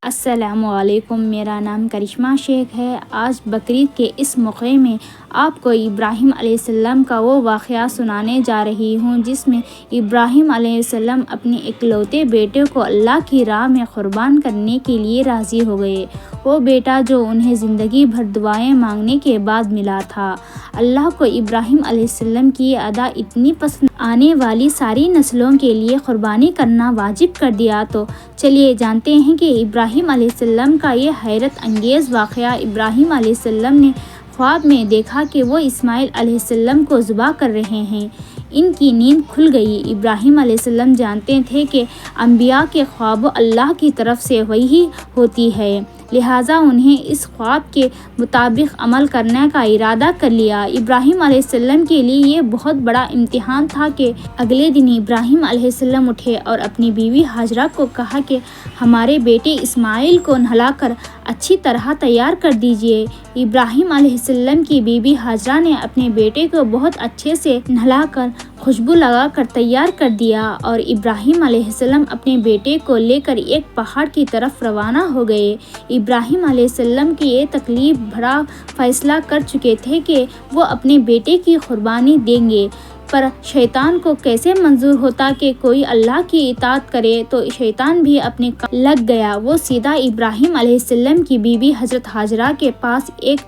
السلام علیکم، میرا نام کرشمہ شیخ ہے۔ آج بقرعید کے اس موقع میں آپ کو ابراہیم علیہ السلام کا وہ واقعہ سنانے جا رہی ہوں جس میں ابراہیم علیہ السلام اپنے اکلوتے بیٹے کو اللہ کی راہ میں قربان کرنے کے لیے راضی ہو گئے۔ وہ بیٹا جو انہیں زندگی بھر دعائیں مانگنے کے بعد ملا تھا۔ اللہ کو ابراہیم علیہ السلام کی یہ ادا اتنی پسند آنے والی ساری نسلوں کے لیے قربانی کرنا واجب کر دیا۔ تو چلیے جانتے ہیں کہ ابراہیم علیہ السلام کا یہ حیرت انگیز واقعہ۔ ابراہیم علیہ السلام نے خواب میں دیکھا کہ وہ اسماعیل علیہ السلام کو ذبح کر رہے ہیں۔ ان کی نیند کھل گئی۔ ابراہیم علیہ السلام جانتے تھے کہ انبیاء کے خواب اللہ کی طرف سے وحی ہوتی ہے، لہٰذا انہیں اس خواب کے مطابق عمل کرنے کا ارادہ کر لیا۔ ابراہیم علیہ السلام کے لیے یہ بہت بڑا امتحان تھا کہ اگلے دن ابراہیم علیہ السلام اٹھے اور اپنی بیوی ہاجرہ کو کہا کہ ہمارے بیٹے اسماعیل کو نہلا کر اچھی طرح تیار کر دیجیے۔ ابراہیم علیہ السلام کی بیوی ہاجرہ نے اپنے بیٹے کو بہت اچھے سے نہلا کر خوشبو لگا کر تیار کر دیا اور ابراہیم علیہ السلام اپنے بیٹے کو لے کر ایک پہاڑ کی طرف روانہ ہو گئے۔ ابراہیم علیہ السلام کی یہ تکلیف بھرا فیصلہ کر چکے تھے کہ وہ اپنے بیٹے کی قربانی دیں گے، پر شیطان کو کیسے منظور ہوتا کہ کوئی اللہ کی اطاعت کرے؟ تو شیطان بھی اپنے کام لگ گیا۔ وہ سیدھا ابراہیم علیہ السلام کی بیوی حضرت ہاجرہ کے پاس ایک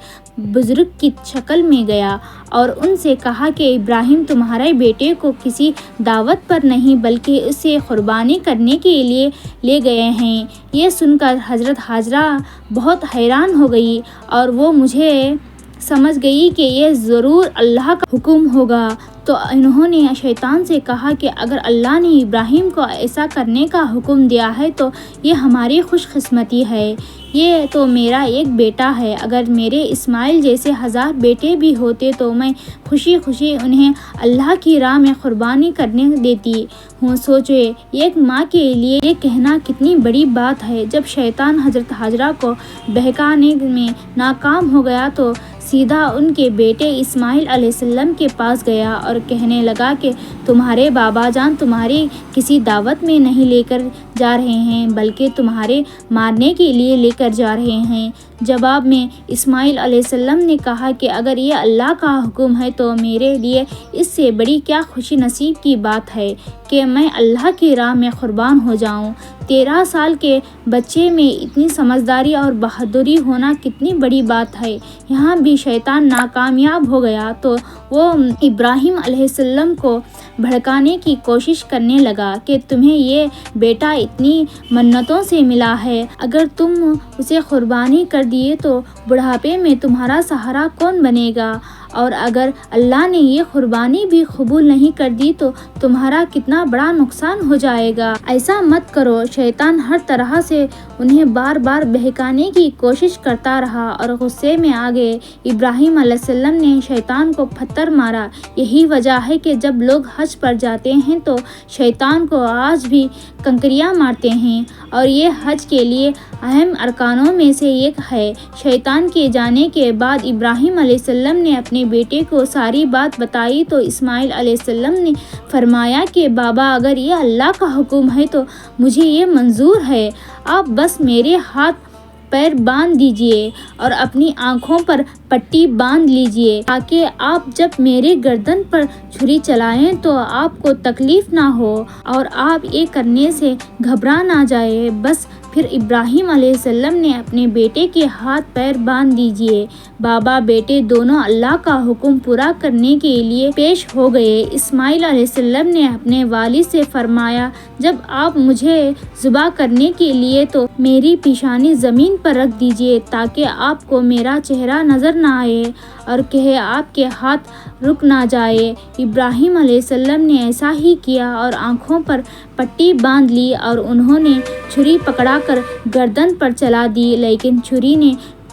بزرگ کی شکل میں گیا اور ان سے کہا کہ ابراہیم تمہارے بیٹے کو کسی دعوت پر نہیں بلکہ اسے قربانی کرنے کے لیے لے گئے ہیں۔ یہ سن کر حضرت ہاجرہ بہت حیران ہو گئی اور وہ مجھے سمجھ گئی کہ یہ ضرور اللہ کا حکم ہوگا۔ تو انہوں نے شیطان سے کہا کہ اگر اللہ نے ابراہیم کو ایسا کرنے کا حکم دیا ہے تو یہ ہماری خوش قسمتی ہے۔ یہ تو میرا ایک بیٹا ہے، اگر میرے اسماعیل جیسے 1000 بیٹے بھی ہوتے تو میں خوشی خوشی انہیں اللہ کی راہ میں قربانی کرنے دیتی ہوں۔ سوچیں، ایک ماں کے لیے یہ کہنا کتنی بڑی بات ہے۔ جب شیطان حضرت ہاجرہ کو بہکانے میں ناکام ہو گیا تو سیدھا ان کے بیٹے اسماعیل علیہ السلام کے پاس گیا اور کہنے لگا کہ تمہارے بابا جان تمہاری کسی دعوت میں نہیں لے کر جا رہے ہیں بلکہ تمہارے مارنے کے لیے لے کر جا رہے ہیں۔ جواب میں اسماعیل علیہ السلام نے کہا کہ اگر یہ اللہ کا حکم ہے تو میرے لیے اس سے بڑی کیا خوشی نصیب کی بات ہے کہ میں اللہ کی راہ میں قربان ہو جاؤں۔ 13 سال کے بچے میں اتنی سمجھداری اور بہادری ہونا کتنی بڑی بات ہے۔ یہاں بھی شیطان ناکامیاب ہو گیا تو وہ ابراہیم علیہ السلام کو بھڑکانے کی کوشش کرنے لگا کہ تمہیں یہ بیٹا اتنی منتوں سے ملا ہے، اگر تم اسے قربانی کر دیے تو بڑھاپے میں تمہارا سہارا کون بنے گا؟ اور اگر اللہ نے یہ قربانی بھی قبول نہیں کر دی تو تمہارا کتنا بڑا نقصان ہو جائے گا۔ ایسا مت کرو۔ شیطان ہر طرح سے انہیں بار بار بہکانے کی کوشش کرتا رہا اور غصے میں آ گئے۔ ابراہیم علیہ السلام نے شیطان کو پتھر مارا۔ یہی وجہ ہے کہ جب لوگ حج پر جاتے ہیں تو شیطان کو آج بھی کنکریاں مارتے ہیں، اور یہ حج کے لیے اہم ارکانوں میں سے ایک ہے۔ شیطان کے جانے کے بعد ابراہیم علیہ السلام نے اپنے بیٹے کو ساری بات بتائی تو اسماعیل علیہ السلام نے فرمایا کہ بابا اگر یہ اللہ کا حکم ہے تو مجھے یہ منظور ہے، آپ بس میرے ہاتھ پیر باندھ دیجیے اور اپنی آنکھوں پر پٹی باندھ لیجیے تاکہ آپ جب میرے گردن پر چھری چلائیں تو آپ کو تکلیف نہ ہو اور آپ یہ کرنے سے گھبرا نہ جائیں۔ بس پھر ابراہیم علیہ السلام نے اپنے بیٹے کے ہاتھ پیر باندھ دیے۔ بابا بیٹے دونوں اللہ کا حکم پورا کرنے کے لیے پیش ہو گئے۔ اسماعیل علیہ السلام نے اپنے والد سے فرمایا جب آپ مجھے ذبح کرنے کے لیے تو میری پیشانی زمین پر رکھ دیجیے تاکہ آپ کو میرا چہرہ نظر نہ آئے اور کہ آپ کے ہاتھ رک نہ جائے۔ ابراہیم علیہ السلام نے ایسا ہی کیا اور آنکھوں پر پٹی باندھ لی اور انہوں نے چھری پکڑا کر گردن پر چلا دی، لیکن چھری نے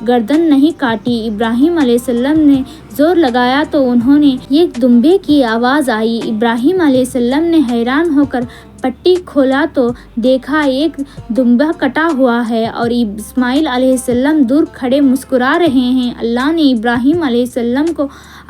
گردن نہیں کاٹی۔ ابراہیم علیہ السلام نے زور لگایا تو انہوں نے ایک دمبے کی آواز آئی۔ ابراہیم علیہ السلام نے حیران ہو کر پٹی کھولا تو دیکھا ایک دمبا کٹا ہوا ہے اور اسماعیل علیہ السلام دور کھڑے مسکرا رہے ہیں۔ اللہ نے ابراہیم علیہ السلام کو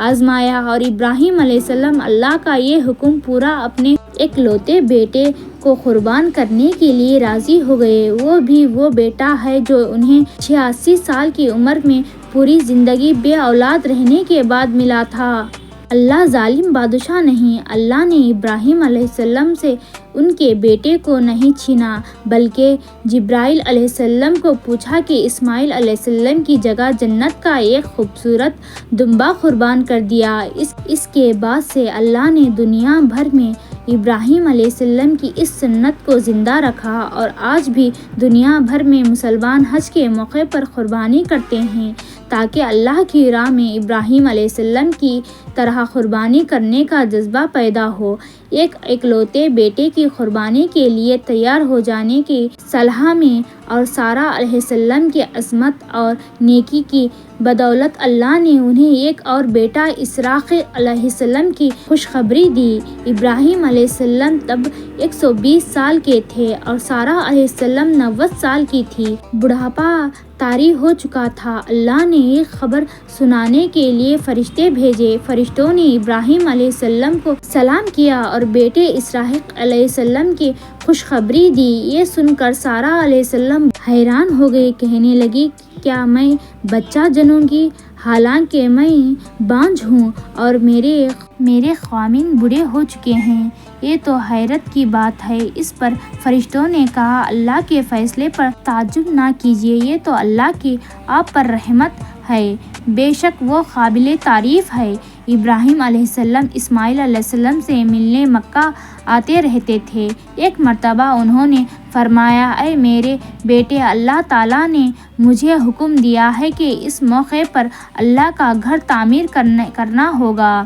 آزمایا اور ابراہیم علیہ السلام اللہ کا یہ حکم پورا اپنے اکلوتے بیٹے کو قربان کرنے کے لیے راضی ہو گئے، وہ بھی وہ بیٹا ہے جو انہیں 86 سال کی عمر میں پوری زندگی بے اولاد رہنے کے بعد ملا تھا۔ اللہ ظالم بادشاہ نہیں۔ اللہ نے ابراہیم علیہ السلام سے ان کے بیٹے کو نہیں چھینا، بلکہ جبرائیل علیہ السلام کو پوچھا کہ اسماعیل علیہ السلام کی جگہ جنت کا ایک خوبصورت دمبا قربان کر دیا۔ اس کے بعد سے اللہ نے دنیا بھر میں ابراہیم علیہ السلام کی اس سنت کو زندہ رکھا، اور آج بھی دنیا بھر میں مسلمان حج کے موقع پر قربانی کرتے ہیں تاکہ اللہ کی راہ میں ابراہیم علیہ السلام کی طرح قربانی کرنے کا جذبہ پیدا ہو۔ ایک اکلوتے بیٹے کی قربانی کے لیے تیار ہو جانے کی صلاح میں اور سارہ علیہ السلام کی عظمت اور نیکی کی بدولت اللہ نے انہیں ایک اور بیٹا اسحاق علیہ السلام کی خوشخبری دی۔ ابراہیم علیہ السلام تب 120 سال کے تھے اور سارہ علیہ السلام 90 سال کی تھی۔ بڑھاپا طاری ہو چکا تھا۔ اللہ نے ایک خبر سنانے کے لیے فرشتے بھیجے۔ فرشتوں نے ابراہیم علیہ السلام کو سلام کیا اور بیٹے اسحاق علیہ السلام کی خوشخبری دی۔ یہ سن کر سارہ علیہ السلام حیران ہو گئی، کہنے لگی کیا میں بچہ جنوں گی، حالانکہ میں بانجھ ہوں اور میرے خاوند بوڑھے ہو چکے ہیں؟ یہ تو حیرت کی بات ہے۔ اس پر فرشتوں نے کہا اللہ کے فیصلے پر تعجب نہ کیجیے، یہ تو اللہ کی آپ پر رحمت ہے، بے شک وہ قابل تعریف ہے۔ ابراہیم علیہ السلام اسماعیل علیہ السلام سے ملنے مکہ آتے رہتے تھے۔ ایک مرتبہ انہوں نے فرمایا اے میرے بیٹے، اللہ تعالیٰ نے مجھے حکم دیا ہے کہ اس موقع پر اللہ کا گھر تعمیر کرنا ہوگا۔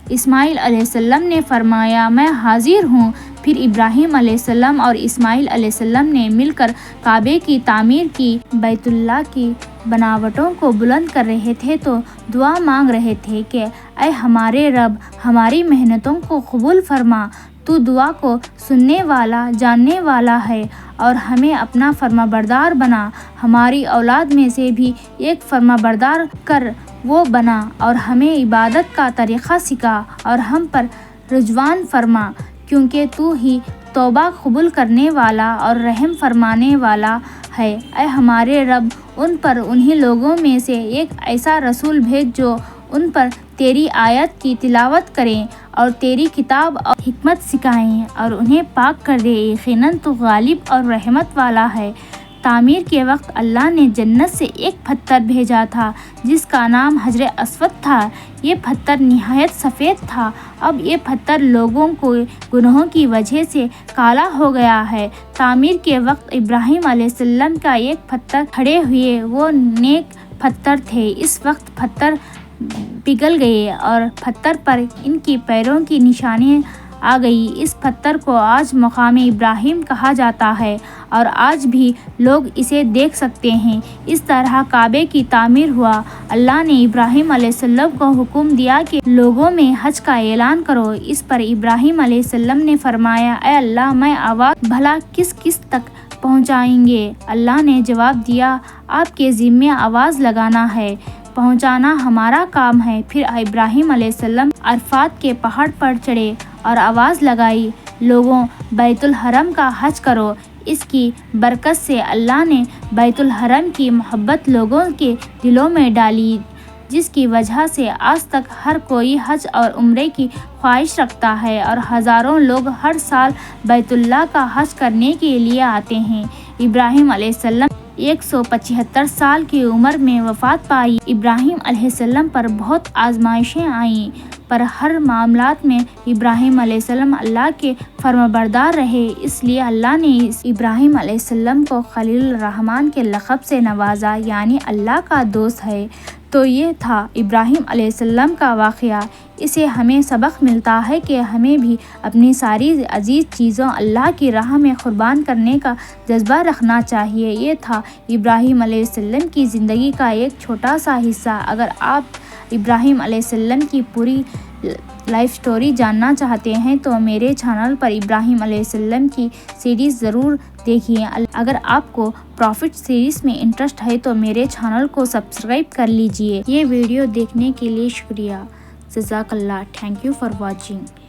اسماعیل علیہ السلام نے فرمایا میں حاضر ہوں۔ پھر ابراہیم علیہ السلام اور اسماعیل علیہ السلام نے مل کر کعبے کی تعمیر کی۔ بیت اللہ کی بناوٹوں کو بلند کر رہے تھے تو دعا مانگ رہے تھے کہ اے ہمارے رب، ہماری محنتوں کو قبول فرما، تو دعا کو سننے والا، جاننے والا ہے، اور ہمیں اپنا فرمانبردار بنا، ہماری اولاد میں سے بھی ایک فرمانبردار کر وہ بنا، اور ہمیں عبادت کا طریقہ سکھا اور ہم پر رضوان فرما، کیونکہ تو ہی توبہ قبول کرنے والا اور رحم فرمانے والا ہے۔ اے ہمارے رب، ان پر انہی لوگوں میں سے ایک ایسا رسول بھیج جو ان پر تیری آیت کی تلاوت کریں اور تیری کتاب اور حکمت سکھائیں اور انہیں پاک کر دے، یقیناً تو غالب اور رحمت والا ہے۔ تعمیر کے وقت اللہ نے جنت سے ایک پتھر بھیجا تھا جس کا نام حجر اسود تھا۔ یہ پتھر نہایت سفید تھا۔ اب یہ پتھر لوگوں کو گناہوں کی وجہ سے کالا ہو گیا ہے۔ تعمیر کے وقت ابراہیم علیہ السلام کا ایک پتھر کھڑے ہوئے، وہ نیک پتھر تھے۔ اس وقت پتھر پگھل گئے اور پتھر پر ان کی پیروں کی نشانیں آ گئی۔ اس پتھر کو آج مقام ابراہیم کہا جاتا ہے اور آج بھی لوگ اسے دیکھ سکتے ہیں۔ اس طرح کعبے کی تعمیر ہوا۔ اللہ نے ابراہیم علیہ السلام کو حکم دیا کہ لوگوں میں حج کا اعلان کرو۔ اس پر ابراہیم علیہ السلام نے فرمایا اے اللہ، میں آواز بھلا کس تک پہنچائیں گے؟ اللہ نے جواب دیا آپ کے ذمے آواز لگانا ہے، پہنچانا ہمارا کام ہے۔ پھر ابراہیم علیہ السلام عرفات کے پہاڑ پر چڑھے اور آواز لگائی لوگوں، بیت الحرم کا حج کرو۔ اس کی برکت سے اللہ نے بیت الحرم کی محبت لوگوں کے دلوں میں ڈالی، جس کی وجہ سے آج تک ہر کوئی حج اور عمرے کی خواہش رکھتا ہے اور ہزاروں لوگ ہر سال بیت اللہ کا حج کرنے کے لیے آتے ہیں۔ ابراہیم علیہ السلام 175 سال کی عمر میں وفات پائی۔ ابراہیم علیہ السلام پر بہت آزمائشیں آئیں، پر ہر معاملات میں ابراہیم علیہ السلام اللہ کے فرمانبردار رہے، اس لیے اللہ نے ابراہیم علیہ السلام کو خلیل الرحمن کے لقب سے نوازا، یعنی اللہ کا دوست ہے۔ تو یہ تھا ابراہیم علیہ السلام کا واقعہ۔ اسے ہمیں سبق ملتا ہے کہ ہمیں بھی اپنی ساری عزیز چیزوں اللہ کی راہ میں قربان کرنے کا جذبہ رکھنا چاہیے۔ یہ تھا ابراہیم علیہ السلام کی زندگی کا ایک چھوٹا سا حصہ۔ اگر آپ ابراہیم علیہ السلام کی پوری لائف سٹوری جاننا چاہتے ہیں تو میرے چینل پر ابراہیم علیہ السلام کی سیریز ضرور دیکھیے۔ اگر آپ کو پروفٹ سیریز میں انٹرسٹ ہے تو میرے چینل کو سبسکرائب کر لیجیے۔ یہ ویڈیو دیکھنے کے لیے شکریہ۔ جزاک اللہ۔ Thank you for watching.